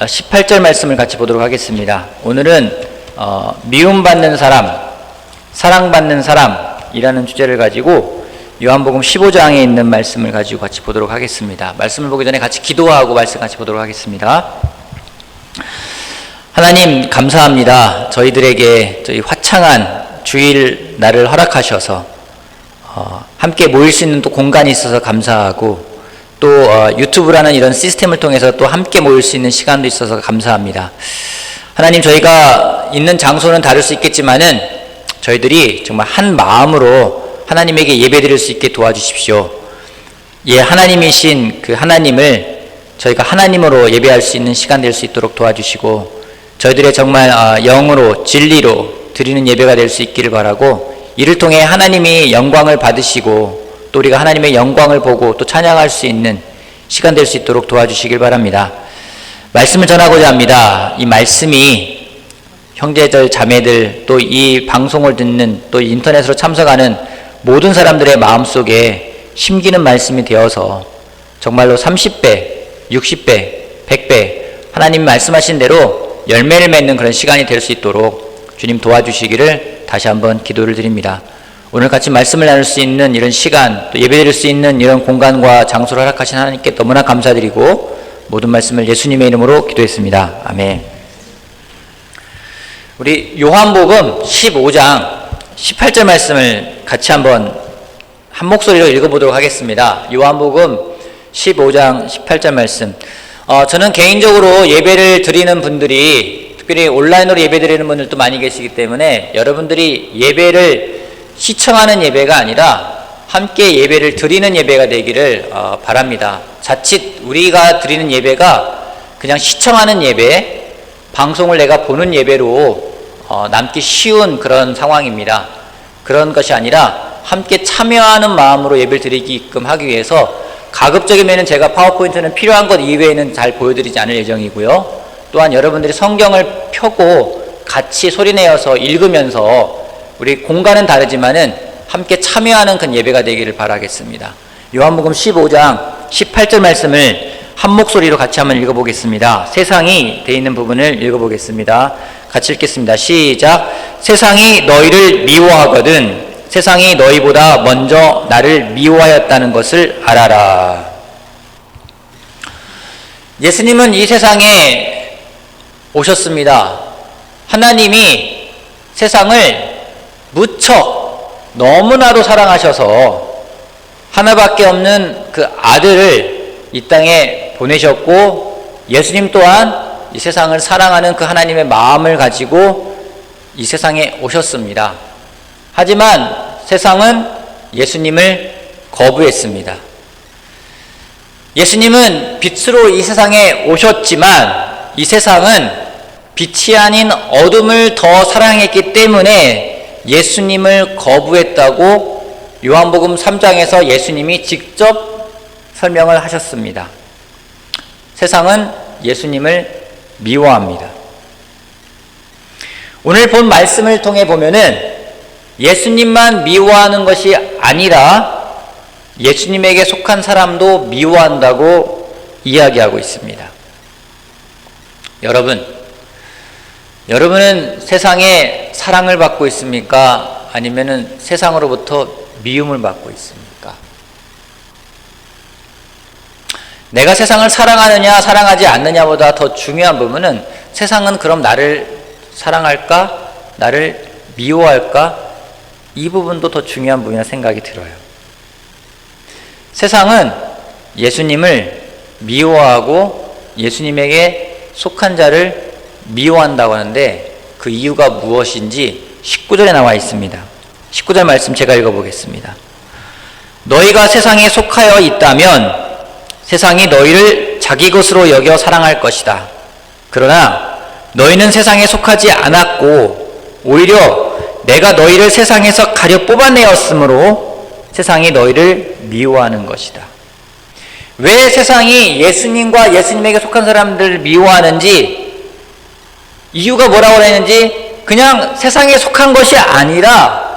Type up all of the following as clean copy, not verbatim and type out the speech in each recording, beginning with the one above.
18절 말씀을 같이 보도록 하겠습니다. 오늘은 미움받는 사람, 사랑받는 사람이라는 주제를 가지고 요한복음 15장에 있는 말씀을 가지고 같이 보도록 하겠습니다. 말씀을 보기 전에 같이 기도하고 말씀 같이 보도록 하겠습니다. 하나님 감사합니다. 저희들에게 저희 화창한 주일 날을 허락하셔서 함께 모일 수 있는 또 공간이 있어서 감사하고 또 유튜브라는 이런 시스템을 통해서 또 함께 모일 수 있는 시간도 있어서 감사합니다. 하나님, 저희가 있는 장소는 다를 수 있겠지만은 저희들이 정말 한 마음으로 하나님에게 예배드릴 수 있게 도와주십시오. 하나님이신 그 하나님을 저희가 하나님으로 예배할 수 있는 시간 될 수 있도록 도와주시고 저희들의 정말 영으로 진리로 드리는 예배가 될 수 있기를 바라고, 이를 통해 하나님이 영광을 받으시고 또 우리가 하나님의 영광을 보고 또 찬양할 수 있는 시간 될 수 있도록 도와주시길 바랍니다. 말씀을 전하고자 합니다. 이 말씀이 형제들, 자매들, 또 이 방송을 듣는 또 인터넷으로 참석하는 모든 사람들의 마음속에 심기는 말씀이 되어서 정말로 30배, 60배, 100배 하나님 말씀하신 대로 열매를 맺는 그런 시간이 될 수 있도록 주님 도와주시기를 다시 한번 기도를 드립니다. 오늘 같이 말씀을 나눌 수 있는 이런 시간, 또 예배드릴 수 있는 이런 공간과 장소를 허락하신 하나님께 너무나 감사드리고 모든 말씀을 예수님의 이름으로 기도했습니다. 아멘. 우리 요한복음 15장 18절 말씀을 같이 한번 한 목소리로 읽어보도록 하겠습니다. 요한복음 15장 18절 말씀. 저는 개인적으로 예배를 드리는 분들이, 특별히 온라인으로 예배 드리는 분들도 많이 계시기 때문에 여러분들이 예배를 시청하는 예배가 아니라 함께 예배를 드리는 예배가 되기를 바랍니다. 자칫 우리가 드리는 예배가 그냥 시청하는 예배, 방송을 내가 보는 예배로 남기 쉬운 그런 상황입니다. 그런 것이 아니라 함께 참여하는 마음으로 예배를 드리게끔 하기 위해서 가급적이면 제가 파워포인트는 필요한 것 이외에는 잘 보여드리지 않을 예정이고요. 또한 여러분들이 성경을 펴고 같이 소리내어서 읽으면서 우리 공간은 다르지만은 함께 참여하는 그 예배가 되기를 바라겠습니다. 요한복음 15장 18절 말씀을 한 목소리로 같이 한번 읽어보겠습니다. 세상이 되어 있는 부분을 읽어보겠습니다. 같이 읽겠습니다. 시작. 세상이 너희를 미워하거든 세상이 너희보다 먼저 나를 미워하였다는 것을 알아라. 예수님은 이 세상에 오셨습니다. 하나님이 세상을 무척 너무나도 사랑하셔서 하나밖에 없는 그 아들을 이 땅에 보내셨고, 예수님 또한 이 세상을 사랑하는 그 하나님의 마음을 가지고 이 세상에 오셨습니다. 하지만 세상은 예수님을 거부했습니다. 예수님은 빛으로 이 세상에 오셨지만 이 세상은 빛이 아닌 어둠을 더 사랑했기 때문에 예수님을 거부했다고 요한복음 3장에서 예수님이 직접 설명을 하셨습니다. 세상은 예수님을 미워합니다. 오늘 본 말씀을 통해 보면은 예수님만 미워하는 것이 아니라 예수님에게 속한 사람도 미워한다고 이야기하고 있습니다. 여러분은 세상에 사랑을 받고 있습니까? 아니면은 세상으로부터 미움을 받고 있습니까? 내가 세상을 사랑하느냐 사랑하지 않느냐보다 더 중요한 부분은 세상은 그럼 나를 사랑할까? 나를 미워할까? 이 부분도 더 중요한 부분이라 생각이 들어요. 세상은 예수님을 미워하고 예수님에게 속한 자를 미워한다고 하는데 그 이유가 무엇인지 19절에 나와 있습니다. 19절 말씀 제가 읽어보겠습니다. 너희가 세상에 속하여 있다면 세상이 너희를 자기 것으로 여겨 사랑할 것이다. 그러나 너희는 세상에 속하지 않았고 오히려 내가 너희를 세상에서 가려 뽑아내었으므로 세상이 너희를 미워하는 것이다. 왜 세상이 예수님과 예수님에게 속한 사람들을 미워하는지, 이유가 뭐라고 했는지, 그냥 세상에 속한 것이 아니라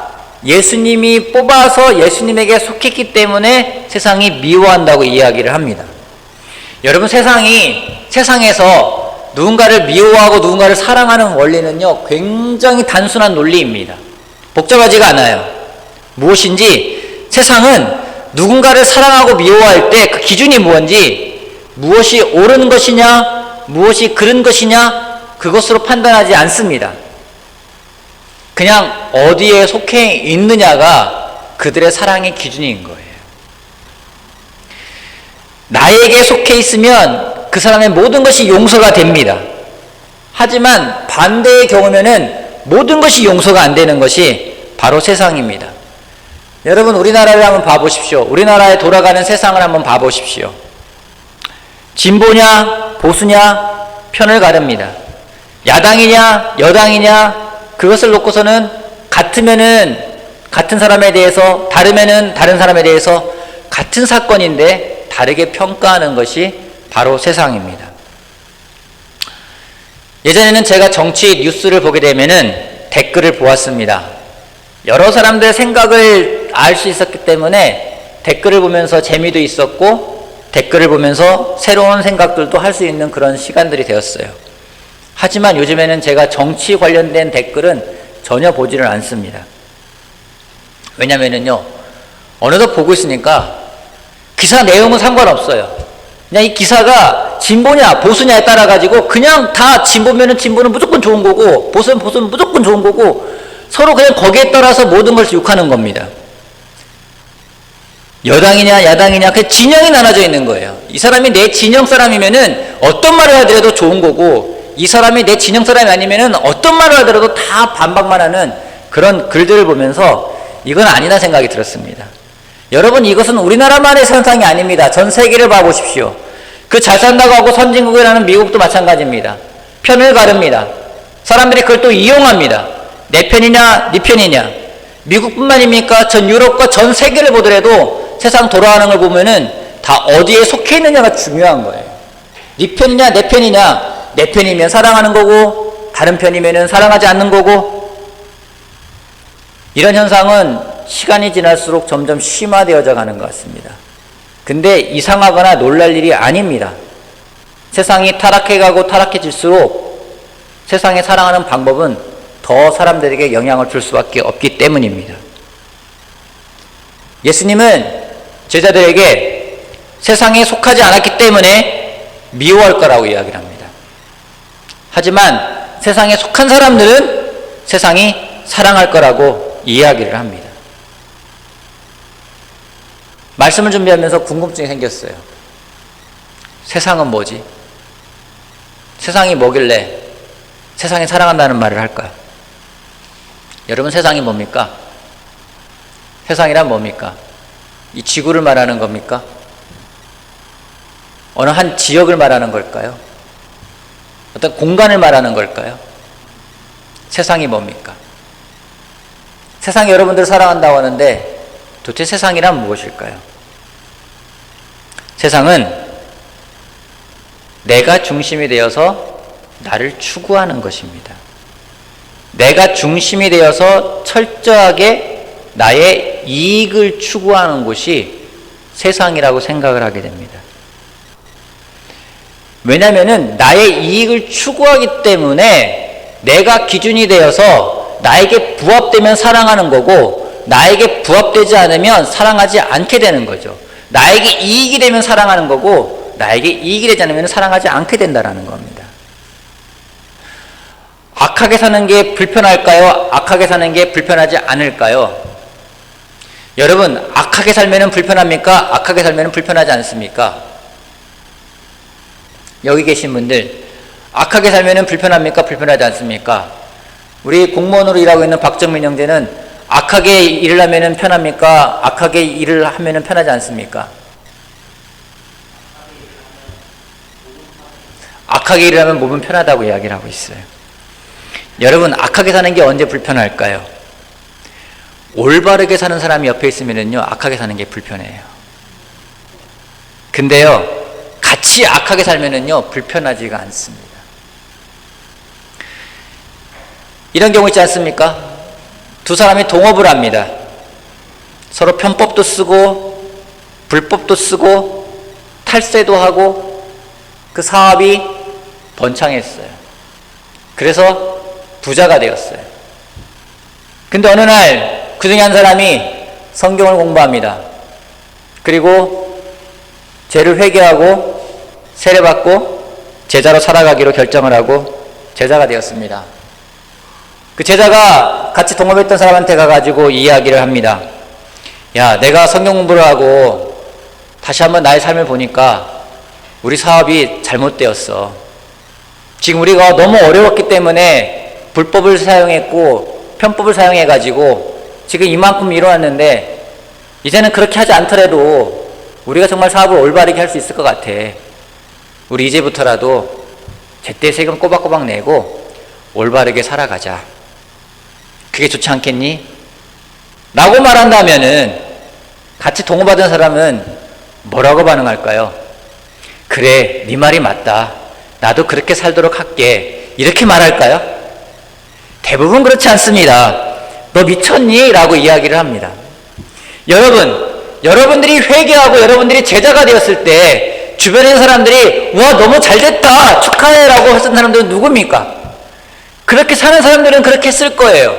예수님이 뽑아서 예수님에게 속했기 때문에 세상이 미워한다고 이야기를 합니다. 여러분, 세상에서 누군가를 미워하고 누군가를 사랑하는 원리는요, 굉장히 단순한 논리입니다. 복잡하지가 않아요. 무엇인지 세상은 누군가를 사랑하고 미워할 때 그 기준이 뭔지, 무엇이 옳은 것이냐, 무엇이 그른 것이냐, 그것으로 판단하지 않습니다. 그냥 어디에 속해 있느냐가 그들의 사랑의 기준인 거예요. 나에게 속해 있으면 그 사람의 모든 것이 용서가 됩니다. 하지만 반대의 경우면은 모든 것이 용서가 안 되는 것이 바로 세상입니다. 여러분, 우리나라를 한번 봐보십시오. 우리나라에 돌아가는 세상을 한번 봐보십시오. 진보냐 보수냐 편을 가릅니다. 야당이냐 여당이냐 그것을 놓고서는 같으면은 같은 사람에 대해서, 다르면은 다른 사람에 대해서 같은 사건인데 다르게 평가하는 것이 바로 세상입니다. 예전에는 제가 정치 뉴스를 보게 되면은 댓글을 보았습니다. 여러 사람들의 생각을 알 수 있었기 때문에 댓글을 보면서 재미도 있었고 댓글을 보면서 새로운 생각들도 할 수 있는 그런 시간들이 되었어요. 하지만 요즘에는 제가 정치 관련된 댓글은 전혀 보지를 않습니다. 왜냐면은요, 어느덧 보고 있으니까 기사 내용은 상관없어요. 그냥 이 기사가 진보냐 보수냐에 따라 가지고 그냥 다 진보면은 진보는 무조건 좋은 거고 보수는 무조건 좋은 거고 서로 그냥 거기에 따라서 모든 것을 욕하는 겁니다. 여당이냐 야당이냐 그 진영이 나눠져 있는 거예요. 이 사람이 내 진영 사람이면은 어떤 말을 하더라도 좋은 거고, 이 사람이 내 진영 사람이 아니면은 어떤 말을 하더라도 다 반박만 하는 그런 글들을 보면서 이건 아니다 생각이 들었습니다. 여러분, 이것은 우리나라만의 현상이 아닙니다. 전 세계를 봐보십시오. 그 잘 산다고 하고 선진국이라는 미국도 마찬가지입니다. 편을 가릅니다. 사람들이 그걸 또 이용합니다. 내 편이냐 네 편이냐. 미국뿐만입니까? 전 유럽과 전 세계를 보더라도 세상 돌아가는 걸 보면은 다 어디에 속해 있느냐가 중요한 거예요. 네 편이냐 내 편이냐. 내 편이면 사랑하는 거고 다른 편이면은 사랑하지 않는 거고. 이런 현상은 시간이 지날수록 점점 심화되어져 가는 것 같습니다. 근데 이상하거나 놀랄 일이 아닙니다. 세상이 타락해가고 타락해질수록 세상에 사랑하는 방법은 더 사람들에게 영향을 줄 수밖에 없기 때문입니다. 예수님은 제자들에게 세상에 속하지 않았기 때문에 미워할 거라고 이야기를 합니다. 하지만 세상에 속한 사람들은 세상이 사랑할 거라고 이야기를 합니다. 말씀을 준비하면서 궁금증이 생겼어요. 세상은 뭐지? 세상이 뭐길래 세상이 사랑한다는 말을 할까요? 여러분, 세상이 뭡니까? 세상이란 뭡니까? 이 지구를 말하는 겁니까? 어느 한 지역을 말하는 걸까요? 어떤 공간을 말하는 걸까요? 세상이 뭡니까? 세상이 여러분들을 사랑한다고 하는데 도대체 세상이란 무엇일까요? 세상은 내가 중심이 되어서 나를 추구하는 것입니다. 내가 중심이 되어서 철저하게 나의 이익을 추구하는 곳이 세상이라고 생각을 하게 됩니다. 왜냐하면 나의 이익을 추구하기 때문에 내가 기준이 되어서 나에게 부합되면 사랑하는 거고, 나에게 부합되지 않으면 사랑하지 않게 되는 거죠. 나에게 이익이 되면 사랑하는 거고, 나에게 이익이 되지 않으면 사랑하지 않게 된다는 겁니다. 악하게 사는 게 불편할까요? 악하게 사는 게 불편하지 않을까요? 여러분, 악하게 살면 불편합니까? 악하게 살면 불편하지 않습니까? 여기 계신 분들, 악하게 살면 불편합니까? 불편하지 않습니까? 우리 공무원으로 일하고 있는 박정민 형제는 악하게 일을 하면 편합니까? 악하게 일을 하면 편하지 않습니까? 악하게 일을 하면 몸은 편하다고 이야기를 하고 있어요. 여러분, 악하게 사는 게 언제 불편할까요? 올바르게 사는 사람이 옆에 있으면요, 악하게 사는 게 불편해요. 근데요, 같이 악하게 살면요, 불편하지가 않습니다. 이런 경우 있지 않습니까? 두 사람이 동업을 합니다. 서로 편법도 쓰고 불법도 쓰고 탈세도 하고 그 사업이 번창했어요. 그래서 부자가 되었어요. 근데 어느 날 그 중에 한 사람이 성경을 공부합니다. 그리고 죄를 회개하고 세례받고 제자로 살아가기로 결정을 하고 제자가 되었습니다. 그 제자가 같이 동업했던 사람한테 가가지고 이야기를 합니다. 야, 내가 성경 공부를 하고 다시 한번 나의 삶을 보니까 우리 사업이 잘못되었어. 지금 우리가 너무 어려웠기 때문에 불법을 사용했고 편법을 사용해가지고 지금 이만큼 이뤄왔는데 이제는 그렇게 하지 않더라도 우리가 정말 사업을 올바르게 할 수 있을 것 같아. 우리 이제부터라도 제때 세금 꼬박꼬박 내고 올바르게 살아가자. 그게 좋지 않겠니? 라고 말한다면은 같이 동업하던 사람은 뭐라고 반응할까요? 그래, 네 말이 맞다. 나도 그렇게 살도록 할게. 이렇게 말할까요? 대부분 그렇지 않습니다. 너 미쳤니? 라고 이야기를 합니다. 여러분들이 회개하고 여러분들이 제자가 되었을 때 주변의 사람들이 와, 너무 잘됐다, 축하해 라고 했던 사람들은 누굽니까? 그렇게 사는 사람들은 그렇게 했을 거예요.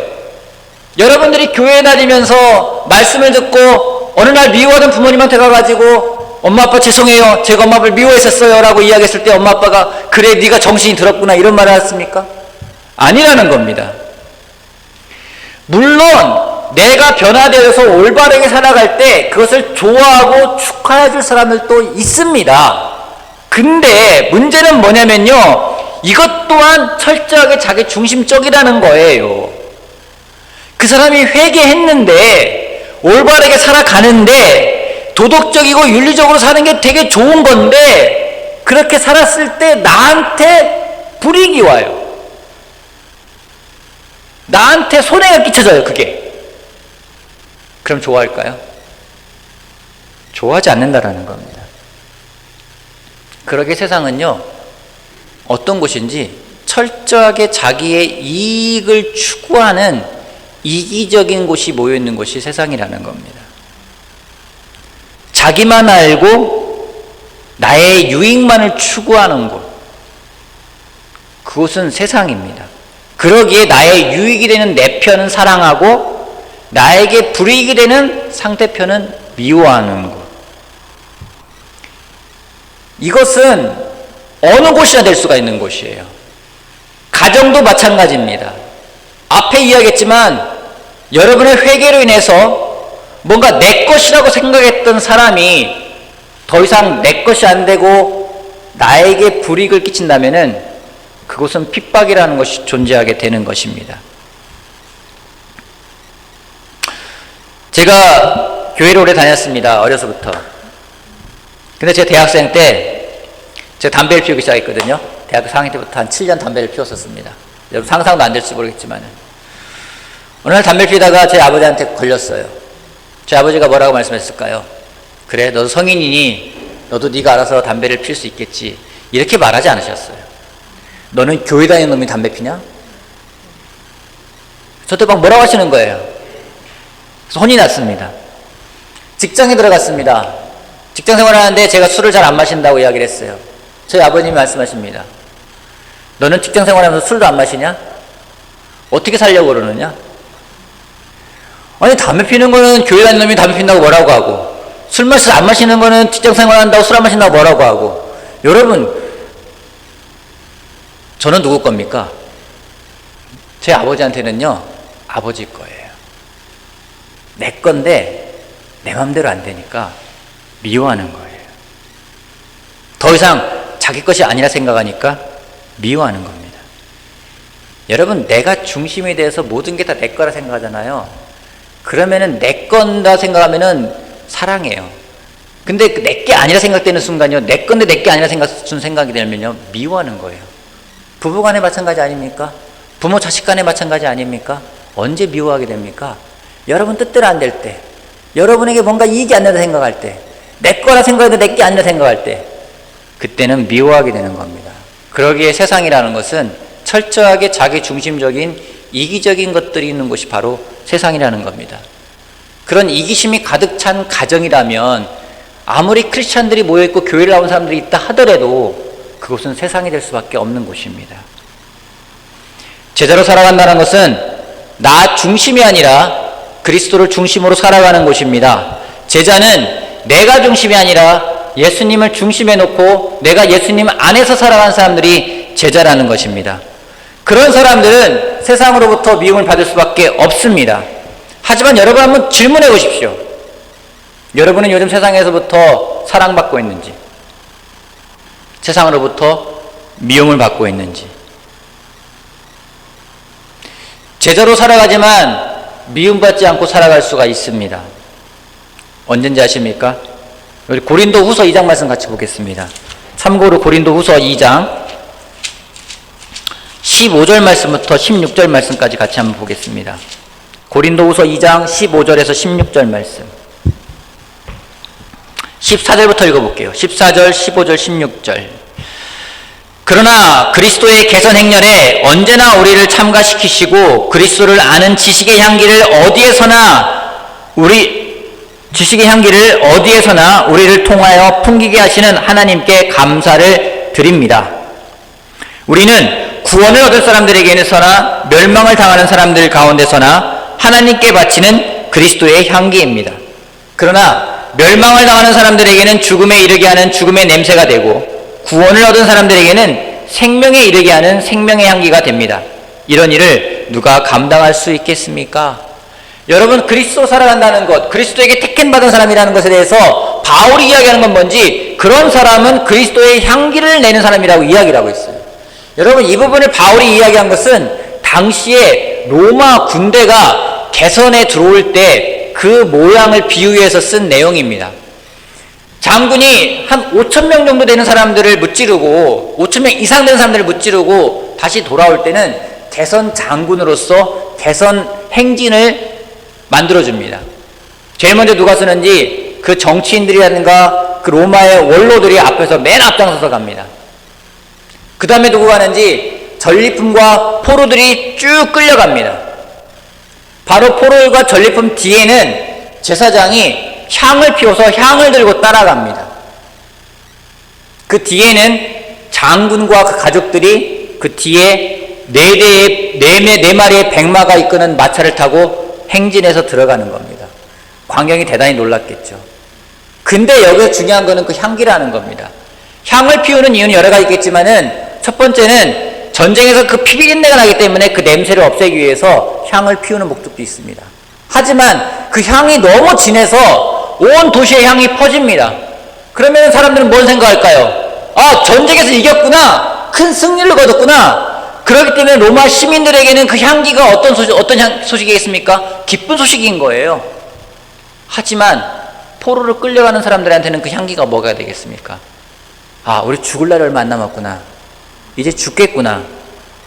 여러분들이 교회에 다니면서 말씀을 듣고 어느 날 미워하던 부모님한테 가가지고 엄마 아빠 죄송해요, 제가 엄마 아빠를 미워했었어요 라고 이야기했을 때 엄마 아빠가 그래, 네가 정신이 들었구나 이런 말을 했습니까? 아니라는 겁니다. 물론 내가 변화되어서 올바르게 살아갈 때 그것을 좋아하고 축하해 줄 사람들도 있습니다. 근데 문제는 뭐냐면요, 이것 또한 철저하게 자기 중심적이라는 거예요. 그 사람이 회개했는데 올바르게 살아가는데 도덕적이고 윤리적으로 사는 게 되게 좋은 건데 그렇게 살았을 때 나한테 불이익이 와요. 나한테 손해가 끼쳐져요, 그게. 그럼 좋아할까요? 좋아하지 않는다라는 겁니다. 그러게 세상은요, 어떤 곳인지 철저하게 자기의 이익을 추구하는 이기적인 곳이 모여있는 곳이 세상이라는 겁니다. 자기만 알고 나의 유익만을 추구하는 곳, 그곳은 세상입니다. 그러기에 나의 유익이 되는 내 편은 사랑하고 나에게 불이익이 되는 상대편은 미워하는 것. 이것은 어느 곳이나 될 수가 있는 곳이에요. 가정도 마찬가지입니다. 앞에 이야기했지만 여러분의 회개로 인해서 뭔가 내 것이라고 생각했던 사람이 더 이상 내 것이 안 되고 나에게 불이익을 끼친다면은 그곳은 핍박이라는 것이 존재하게 되는 것입니다. 제가 교회를 오래 다녔습니다. 어려서부터. 근데 제가 대학생 때 제가 담배를 피우기 시작했거든요. 대학교 4학년 때부터 한 7년 담배를 피웠었습니다. 여러분 상상도 안 될지 모르겠지만 어느 날 담배를 피우다가 제 아버지한테 걸렸어요. 제 아버지가 뭐라고 말씀하셨을까요? 그래, 너도 성인이니 너도 네가 알아서 담배를 피울 수 있겠지, 이렇게 말하지 않으셨어요. 너는 교회 다니는 놈이 담배 피냐? 저한테 막 뭐라고 하시는 거예요. 그래서 혼이 났습니다. 직장에 들어갔습니다. 직장 생활하는데 제가 술을 잘 안 마신다고 이야기를 했어요. 저희 아버님이 말씀하십니다. 너는 직장 생활하면서 술도 안 마시냐? 어떻게 살려고 그러느냐? 아니, 담배 피는 거는 교회 다니는 놈이 담배 핀다고 뭐라고 하고, 술 안 마시는 거는 직장 생활한다고 술 안 마신다고 뭐라고 하고. 여러분, 저는 누구 겁니까? 제 아버지한테는요, 아버지 거예요. 내 건데 내 맘대로 안 되니까 미워하는 거예요. 더 이상 자기 것이 아니라 생각하니까 미워하는 겁니다. 여러분, 내가 중심에 대해서 모든 게 다 내 거라 생각하잖아요. 그러면은 내 건다 생각하면은 사랑해요. 근데 내 게 아니라 생각되는 순간요, 내 건데 내 게 아니라 생각이 되면요, 미워하는 거예요. 부부 간에 마찬가지 아닙니까? 부모 자식 간에 마찬가지 아닙니까? 언제 미워하게 됩니까? 여러분 뜻대로 안 될 때, 여러분에게 뭔가 이익이 안 된다 생각할 때, 내 거라 생각해도 내 게 아니라 생각할 때, 그때는 미워하게 되는 겁니다. 그러기에 세상이라는 것은 철저하게 자기 중심적인 이기적인 것들이 있는 곳이 바로 세상이라는 겁니다. 그런 이기심이 가득 찬 가정이라면 아무리 크리스찬들이 모여있고 교회를 나온 사람들이 있다 하더라도 그곳은 세상이 될 수밖에 없는 곳입니다. 제자로 살아간다는 것은 나 중심이 아니라 그리스도를 중심으로 살아가는 곳입니다. 제자는 내가 중심이 아니라 예수님을 중심에 놓고 내가 예수님 안에서 살아가는 사람들이 제자라는 것입니다. 그런 사람들은 세상으로부터 미움을 받을 수밖에 없습니다. 하지만 여러분 한번 질문해 보십시오. 여러분은 요즘 세상에서부터 사랑받고 있는지, 세상으로부터 미움을 받고 있는지. 제자로 살아가지만 미움받지 않고 살아갈 수가 있습니다. 언젠지 아십니까? 우리 고린도후서 2장 말씀 같이 보겠습니다. 참고로 고린도후서 2장 15절 말씀부터 16절 말씀까지 같이 한번 보겠습니다. 고린도후서 2장 15절에서 16절 말씀. 14절부터 읽어볼게요. 14절, 15절, 16절. 그러나 그리스도의 개선 행렬에 언제나 우리를 참가시키시고 그리스도를 아는 지식의 향기를 어디에서나 우리를 통하여 풍기게 하시는 하나님께 감사를 드립니다. 우리는 구원을 얻을 사람들에게서나 멸망을 당하는 사람들 가운데서나 하나님께 바치는 그리스도의 향기입니다. 그러나 멸망을 당하는 사람들에게는 죽음에 이르게 하는 죽음의 냄새가 되고 구원을 얻은 사람들에게는 생명에 이르게 하는 생명의 향기가 됩니다. 이런 일을 누가 감당할 수 있겠습니까? 여러분, 그리스도 살아간다는 것, 그리스도에게 택함받은 사람이라는 것에 대해서 바울이 이야기하는 건 뭔지, 그런 사람은 그리스도의 향기를 내는 사람이라고 이야기를 하고 있어요. 여러분, 이 부분을 바울이 이야기한 것은 당시에 로마 군대가 개선에 들어올 때 그 모양을 비유해서 쓴 내용입니다. 장군이 한 5,000명 정도 되는 사람들을 무찌르고 5,000명 이상 되는 사람들을 무찌르고 다시 돌아올 때는 개선 장군으로서 개선 행진을 만들어줍니다. 제일 먼저 누가 쓰는지 그 정치인들이라든가 그 로마의 원로들이 앞에서 맨 앞장서서 갑니다. 그 다음에 누구 가는지 전리품과 포로들이 쭉 끌려갑니다. 바로 포로과 전리품 뒤에는 제사장이 향을 피워서 향을 들고 따라갑니다. 그 뒤에는 장군과 그 가족들이 그 뒤에 네 마리의 백마가 이끄는 마차를 타고 행진해서 들어가는 겁니다. 광경이 대단히 놀랐겠죠. 근데 여기서 중요한 거는 그 향기라는 겁니다. 향을 피우는 이유는 여러 가지 있겠지만은 첫 번째는 전쟁에서 그 피비린내가 나기 때문에 그 냄새를 없애기 위해서 향을 피우는 목적도 있습니다. 하지만 그 향이 너무 진해서 온 도시의 향이 퍼집니다. 그러면 사람들은 뭔 생각할까요? 아, 전쟁에서 이겼구나, 큰 승리를 거뒀구나. 그렇기 때문에 로마 시민들에게는 그 향기가 어떤 소식이겠습니까? 기쁜 소식인 거예요. 하지만 포로로 끌려가는 사람들한테는 그 향기가 뭐가 되겠습니까? 아, 우리 죽을 날이 얼마 안 남았구나, 이제 죽겠구나.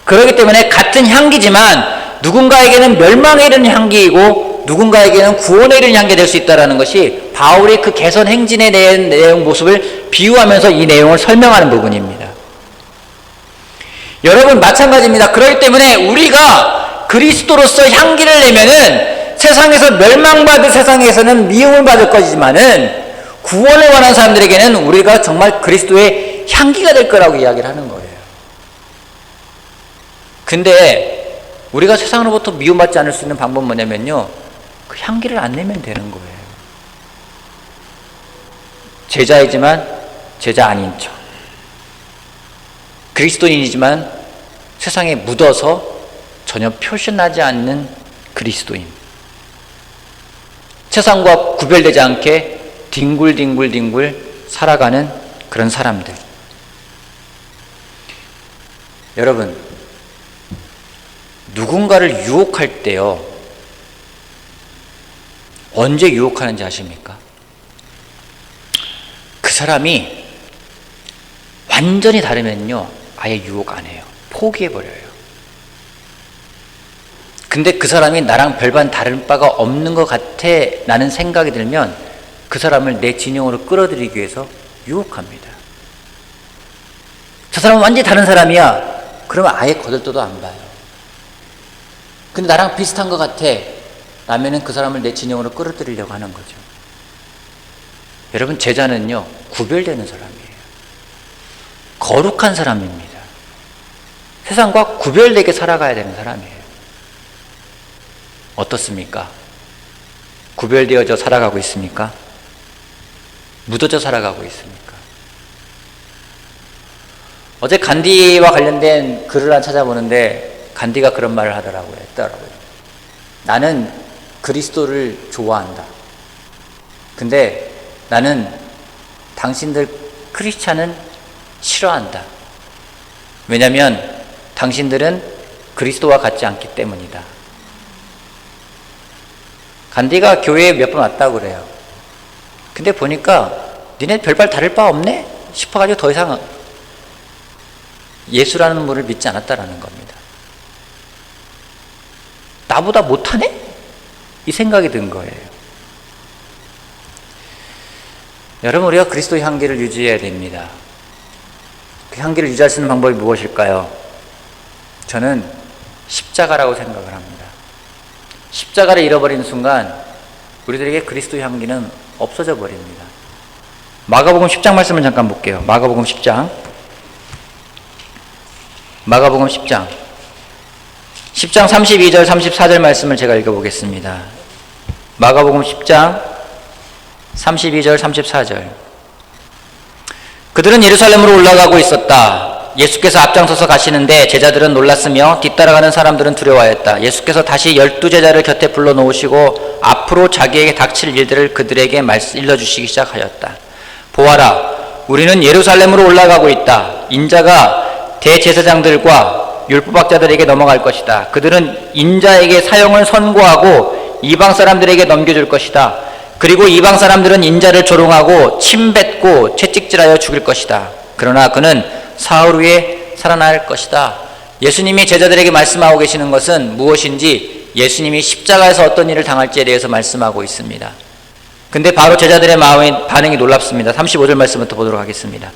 그렇기 때문에 같은 향기지만 누군가에게는 멸망에 이르는 향기이고 누군가에게는 구원에 이르는 향기가 될 수 있다는 것이 바울이 그 개선 행진에 대한 내용 모습을 비유하면서 이 내용을 설명하는 부분입니다. 여러분, 마찬가지입니다. 그렇기 때문에 우리가 그리스도로서 향기를 내면은 세상에서 멸망받을 세상에서는 미움을 받을 것이지만은 구원을 원하는 사람들에게는 우리가 정말 그리스도의 향기가 될 거라고 이야기를 하는 거예요. 근데 우리가 세상으로부터 미움받지 않을 수 있는 방법은 뭐냐면요, 그 향기를 안 내면 되는 거예요. 제자이지만 제자 아닌 척, 그리스도인이지만 세상에 묻어서 전혀 표시나지 않는 그리스도인, 세상과 구별되지 않게 뒹굴 살아가는 그런 사람들. 여러분, 누군가를 유혹할 때요, 언제 유혹하는지 아십니까? 그 사람이 완전히 다르면요, 아예 유혹 안 해요. 포기해버려요. 근데 그 사람이 나랑 별반 다른 바가 없는 것 같아 라는 생각이 들면 그 사람을 내 진영으로 끌어들이기 위해서 유혹합니다. 저 사람은 완전히 다른 사람이야. 그러면 아예 거들떠도 안 봐요. 근데 나랑 비슷한 것 같아 라면은 그 사람을 내 진영으로 끌어들이려고 하는 거죠. 여러분, 제자는요, 구별되는 사람이에요. 거룩한 사람입니다. 세상과 구별되게 살아가야 되는 사람이에요. 어떻습니까? 구별되어져 살아가고 있습니까? 묻어져 살아가고 있습니까? 어제 간디와 관련된 글을 하나 찾아보는데 간디가 그런 말을 했더라고요. 나는 그리스도를 좋아한다. 근데 나는 당신들 크리스찬은 싫어한다. 왜냐하면 당신들은 그리스도와 같지 않기 때문이다. 간디가 교회에 몇 번 왔다고 그래요. 근데 보니까 니네 별반 다를 바 없네? 싶어가지고 더 이상 예수라는 분을 믿지 않았다라는 겁니다. 나보다 못하네? 이 생각이 든 거예요. 여러분, 우리가 그리스도의 향기를 유지해야 됩니다. 그 향기를 유지할 수 있는 방법이 무엇일까요? 저는 십자가라고 생각을 합니다. 십자가를 잃어버리는 순간 우리들에게 그리스도의 향기는 없어져 버립니다. 마가복음 10장 말씀을 잠깐 볼게요. 마가복음 10장 10장 32절 34절 말씀을 제가 읽어보겠습니다. 마가복음 10장 32절 34절. 그들은 예루살렘으로 올라가고 있었다. 예수께서 앞장서서 가시는데 제자들은 놀랐으며 뒤따라가는 사람들은 두려워하였다. 예수께서 다시 12제자를 곁에 불러놓으시고 앞으로 자기에게 닥칠 일들을 그들에게 일러주시기 시작하였다. 보아라, 우리는 예루살렘으로 올라가고 있다. 인자가 대제사장들과 율법학자들에게 넘어갈 것이다. 그들은 인자에게 사형을 선고하고 이방 사람들에게 넘겨줄 것이다. 그리고 이방 사람들은 인자를 조롱하고 침뱉고 채찍질하여 죽일 것이다. 그러나 그는 사흘 후에 살아날 것이다. 예수님이 제자들에게 말씀하고 계시는 것은 무엇인지 예수님이 십자가에서 어떤 일을 당할지에 대해서 말씀하고 있습니다. 근데 바로 제자들의 반응이 놀랍습니다. 35절 말씀부터 보도록 하겠습니다.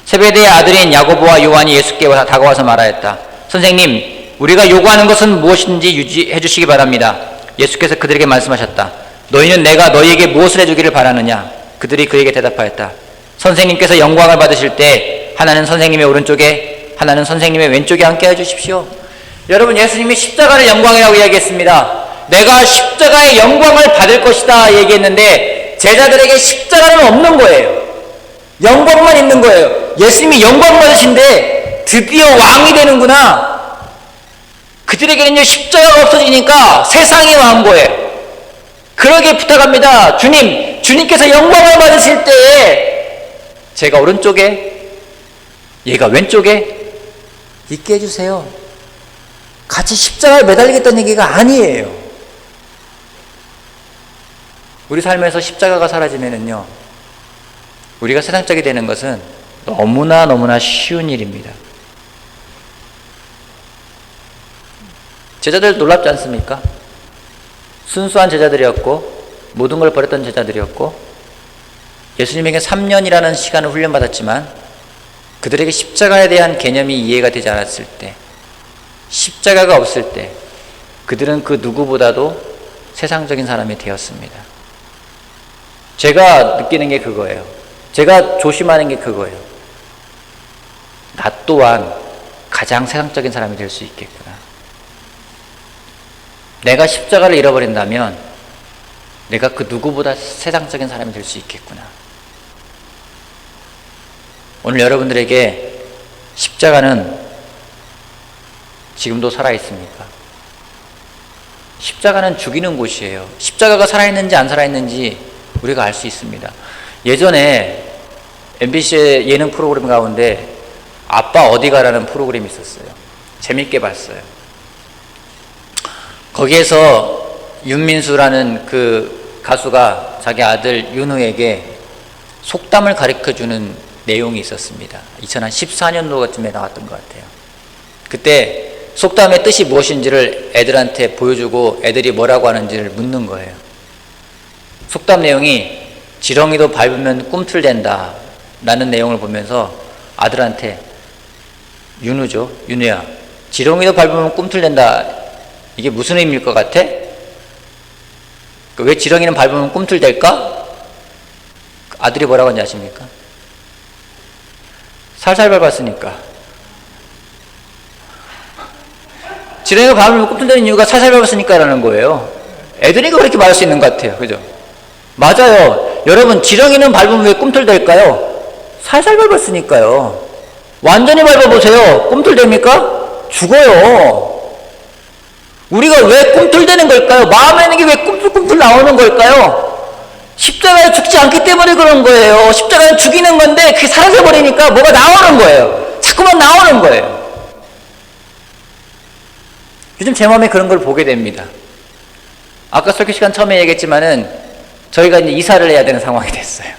세베대의 아들인 야고보와 요한이 예수께 다가와서 말하였다. 선생님, 우리가 요구하는 것은 무엇인지 유지해 주시기 바랍니다. 예수께서 그들에게 말씀하셨다. 너희는 내가 너희에게 무엇을 해주기를 바라느냐? 그들이 그에게 대답하였다. 선생님께서 영광을 받으실 때 하나는 선생님의 오른쪽에 하나는 선생님의 왼쪽에 앉게 해주십시오. 여러분, 예수님이 십자가를 영광이라고 이야기했습니다. 내가 십자가의 영광을 받을 것이다 얘기했는데 제자들에게 십자가는 없는 거예요. 영광만 있는 거예요. 예수님이 영광 받으신데 드디어 왕이 되는구나. 그들에게는요, 십자가가 없어지니까 세상이 왕인 거예요. 그러게 부탁합니다. 주님께서 영광을 받으실 때에 제가 오른쪽에 얘가 왼쪽에 있게 해주세요. 같이 십자가에 매달리겠다는 얘기가 아니에요. 우리 삶에서 십자가가 사라지면은요, 우리가 세상적이 되는 것은 너무나 쉬운 일입니다. 제자들 놀랍지 않습니까? 순수한 제자들이었고 모든 걸 버렸던 제자들이었고 예수님에게 3년이라는 시간을 훈련받았지만 그들에게 십자가에 대한 개념이 이해가 되지 않았을 때, 십자가가 없을 때 그들은 그 누구보다도 세상적인 사람이 되었습니다. 제가 느끼는 게 그거예요. 제가 조심하는 게 그거예요. 나 또한 가장 세상적인 사람이 될 수 있겠구나. 내가 십자가를 잃어버린다면 내가 그 누구보다 세상적인 사람이 될 수 있겠구나. 오늘 여러분들에게 십자가는 지금도 살아있습니까? 십자가는 죽이는 곳이에요. 십자가가 살아있는지 안 살아있는지 우리가 알 수 있습니다. 예전에 MBC의 예능 프로그램 가운데 아빠 어디가라는 프로그램이 있었어요. 재밌게 봤어요. 거기에서 윤민수라는 그 가수가 자기 아들 윤우에게 속담을 가르쳐주는 내용이 있었습니다. 2014년도쯤에 나왔던 것 같아요. 그때 속담의 뜻이 무엇인지를 애들한테 보여주고 애들이 뭐라고 하는지를 묻는 거예요. 속담 내용이 지렁이도 밟으면 꿈틀댄다 라는 내용을 보면서 아들한테 윤우죠. 윤우야, 지렁이도 밟으면 꿈틀댄다, 이게 무슨 의미일 것 같아? 왜 지렁이는 밟으면 꿈틀댈까? 아들이 뭐라고 하는지 아십니까? 살살 밟았으니까. 지렁이가 밟으면 꿈틀대는 이유가 살살 밟았으니까라는 거예요. 애들이 그렇게 말할 수 있는 것 같아요. 그죠? 맞아요. 여러분, 지렁이는 밟으면 왜 꿈틀댈까요? 살살 밟았으니까요. 완전히 밟아보세요. 꿈틀댑니까? 죽어요. 우리가 왜 꿈틀대는 걸까요? 마음에 있는 게 왜 꿈틀꿈틀 나오는 걸까요? 십자가에 죽지 않기 때문에 그런 거예요. 십자가는 죽이는 건데 그게 사라져버리니까 뭐가 나오는 거예요. 자꾸만 나오는 거예요. 요즘 제 마음에 그런 걸 보게 됩니다. 아까 설교 시간 처음에 얘기했지만은 저희가 이제 이사를 해야 되는 상황이 됐어요.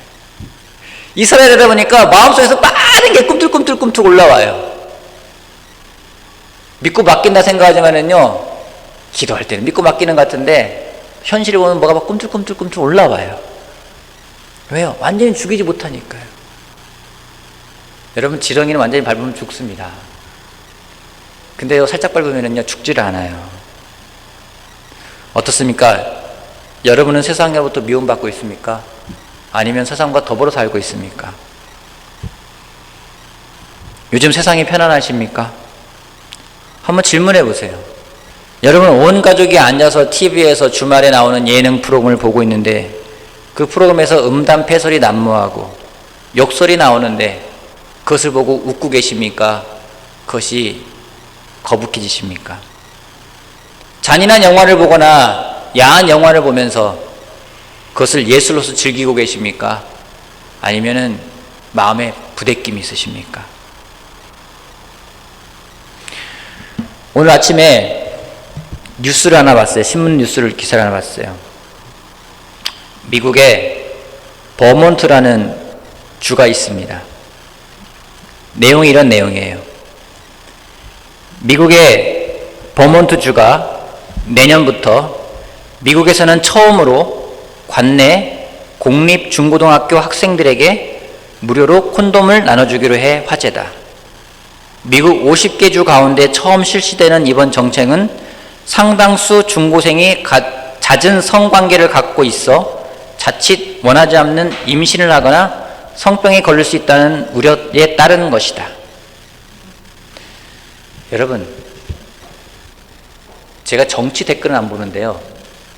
이사를 해야 되다 보니까 마음속에서 많은 게 꿈틀꿈틀 올라와요. 믿고 맡긴다 생각하지만은요, 기도할 때는 믿고 맡기는 것 같은데 현실에 보면 뭐가 막 꿈틀꿈틀 올라와요. 왜요? 완전히 죽이지 못하니까요. 여러분, 지렁이는 완전히 밟으면 죽습니다. 근데요, 살짝 밟으면은요, 죽지를 않아요. 어떻습니까? 여러분은 세상으로부터 미움받고 있습니까? 아니면 세상과 더불어 살고 있습니까? 요즘 세상이 편안하십니까? 한번 질문해 보세요. 여러분, 온 가족이 앉아서 TV에서 주말에 나오는 예능 프로그램을 보고 있는데 그 프로그램에서 음담패설이 난무하고 욕설이 나오는데 그것을 보고 웃고 계십니까? 그것이 거북해지십니까? 잔인한 영화를 보거나 야한 영화를 보면서 그것을 예술로서 즐기고 계십니까? 아니면은 마음에 부대낌이 있으십니까? 오늘 아침에 뉴스를 하나 봤어요. 신문 기사를 하나 봤어요. 미국에 버몬트라는 주가 있습니다. 내용이 이런 내용이에요. 미국의 버몬트 주가 내년부터 미국에서는 처음으로 관내 공립 중고등학교 학생들에게 무료로 콘돔을 나눠주기로 해 화제다. 미국 50개 주 가운데 처음 실시되는 이번 정책은 상당수 중고생이 잦은 성관계를 갖고 있어 자칫 원하지 않는 임신을 하거나 성병에 걸릴 수 있다는 우려에 따른 것이다. 여러분, 제가 정치 댓글은 안 보는데요,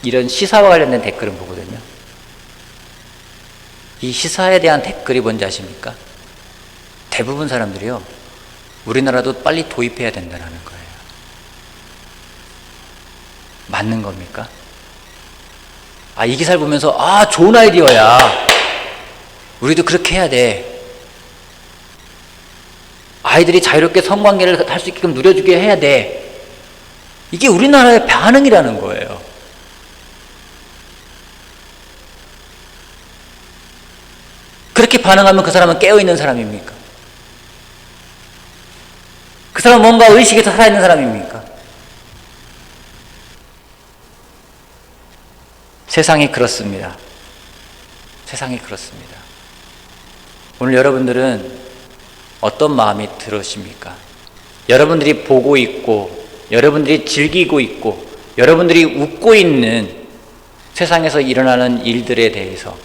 이런 시사와 관련된 댓글은 보거든요. 이 시사에 대한 댓글이 뭔지 아십니까? 대부분 사람들이요, 우리나라도 빨리 도입해야 된다는 거예요. 맞는 겁니까? 이 기사를 보면서 좋은 아이디어야, 우리도 그렇게 해야 돼, 아이들이 자유롭게 성관계를 할 수 있게끔 누려주게 해야 돼, 이게 우리나라의 반응이라는 거예요. 그렇게 반응하면 그 사람은 깨어있는 사람입니까? 그 사람은 뭔가 의식에서 살아있는 사람입니까? 세상이 그렇습니다. 세상이 그렇습니다. 오늘 여러분들은 어떤 마음이 들으십니까? 여러분들이 보고 있고, 여러분들이 즐기고 있고, 여러분들이 웃고 있는 세상에서 일어나는 일들에 대해서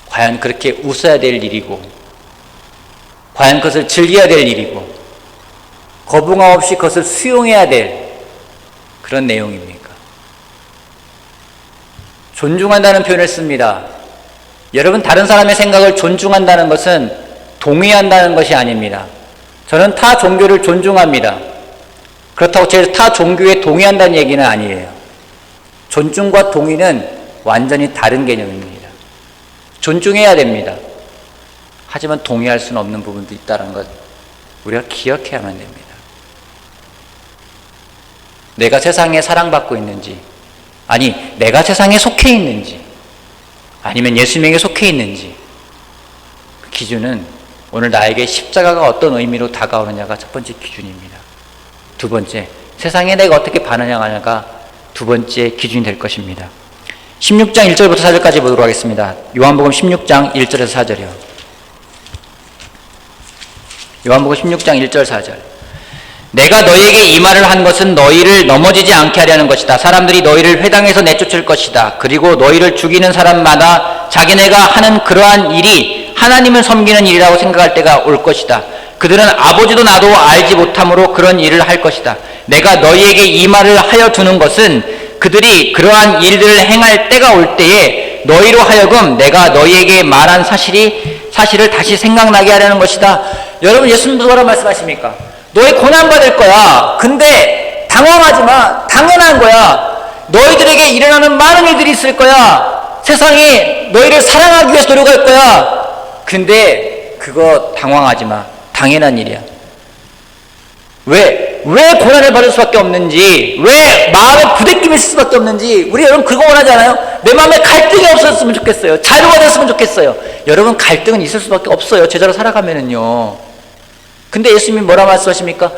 과연 그렇게 웃어야 될 일이고, 과연 그것을 즐겨야 될 일이고, 거부감 없이 그것을 수용해야 될 그런 내용입니까? 존중한다는 표현을 씁니다. 여러분, 다른 사람의 생각을 존중한다는 것은 동의한다는 것이 아닙니다. 저는 타 종교를 존중합니다. 그렇다고 제가 타 종교에 동의한다는 얘기는 아니에요. 존중과 동의는 완전히 다른 개념입니다. 존중해야 됩니다. 하지만 동의할 수는 없는 부분도 있다는 것 우리가 기억해야만 됩니다. 내가 세상에 사랑받고 있는지, 아니 내가 세상에 속해 있는지, 아니면 예수님에게 속해 있는지, 그 기준은 오늘 나에게 십자가가 어떤 의미로 다가오느냐가 첫 번째 기준입니다. 두 번째, 세상에 내가 어떻게 반응하느냐가 두 번째 기준이 될 것입니다. 16장 1절부터 4절까지 보도록 하겠습니다. 요한복음 16장 1절에서 4절이요. 요한복음 16장 1절 4절. 내가 너희에게 이 말을 한 것은 너희를 넘어지지 않게 하려는 것이다. 사람들이 너희를 회당에서 내쫓을 것이다. 그리고 너희를 죽이는 사람마다 자기네가 하는 그러한 일이 하나님을 섬기는 일이라고 생각할 때가 올 것이다. 그들은 아버지도 나도 알지 못함으로 그런 일을 할 것이다. 내가 너희에게 이 말을 하여 두는 것은 그들이 그러한 일들을 행할 때가 올 때에 너희로 하여금 내가 너희에게 말한 사실을 다시 생각나게 하려는 것이다. 여러분, 예수님도 뭐라 말씀하십니까? 너희 고난받을 거야. 근데 당황하지 마. 당연한 거야. 너희들에게 일어나는 많은 일들이 있을 거야. 세상이 너희를 사랑하기 위해서 노력할 거야. 근데 그거 당황하지 마. 당연한 일이야. 왜 고난을 받을 수밖에 없는지, 왜 마음에 부대낌이 있을 수밖에 없는지, 우리 여러분 그거 원하지 않아요? 내 마음에 갈등이 없었으면 좋겠어요. 자유가 됐으면 좋겠어요. 여러분, 갈등은 있을 수밖에 없어요. 제자로 살아가면은요. 근데 예수님이 뭐라 말씀하십니까?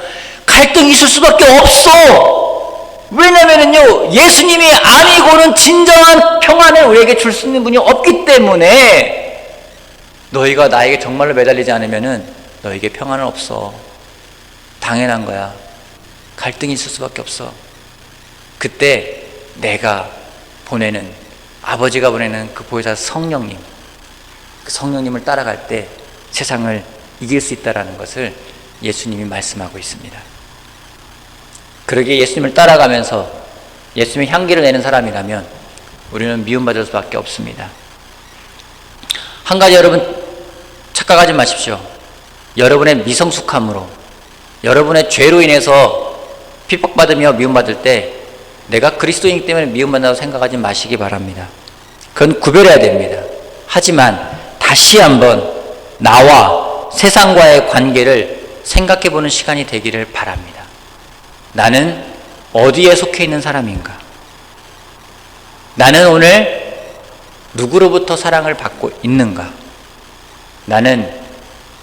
갈등이 있을 수밖에 없어. 왜냐면은요, 예수님이 아니고는 진정한 평안을 우리에게 줄 수 있는 분이 없기 때문에 너희가 나에게 정말로 매달리지 않으면은 너에게 평안은 없어. 당연한 거야. 갈등이 있을 수밖에 없어. 그때 내가 보내는, 아버지가 보내는 그 보혜사 성령님, 그 성령님을 따라갈 때 세상을 이길 수 있다는 것을 예수님이 말씀하고 있습니다. 그러기에 예수님을 따라가면서 예수님의 향기를 내는 사람이라면 우리는 미움받을 수밖에 없습니다. 한 가지 여러분 착각하지 마십시오. 여러분의 미성숙함으로, 여러분의 죄로 인해서 핍박받으며 미움받을 때 내가 그리스도인이기 때문에 미움받는다고 생각하지 마시기 바랍니다. 그건 구별해야 됩니다. 하지만 다시 한번 나와 세상과의 관계를 생각해보는 시간이 되기를 바랍니다. 나는 어디에 속해 있는 사람인가? 나는 오늘 누구로부터 사랑을 받고 있는가? 나는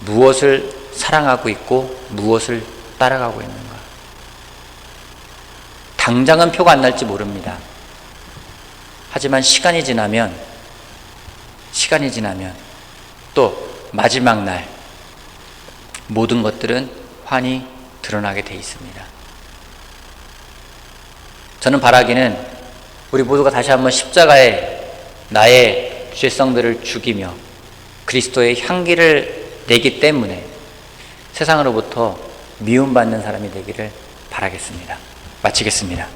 무엇을 사랑하고 있고 무엇을 따라가고 있는가? 당장은 표가 안 날지 모릅니다. 하지만 시간이 지나면 또 마지막 날 모든 것들은 환히 드러나게 돼 있습니다. 저는 바라기는 우리 모두가 다시 한번 십자가에 나의 죄성들을 죽이며 그리스도의 향기를 내기 때문에 세상으로부터 미움받는 사람이 되기를 바라겠습니다. 마치겠습니다.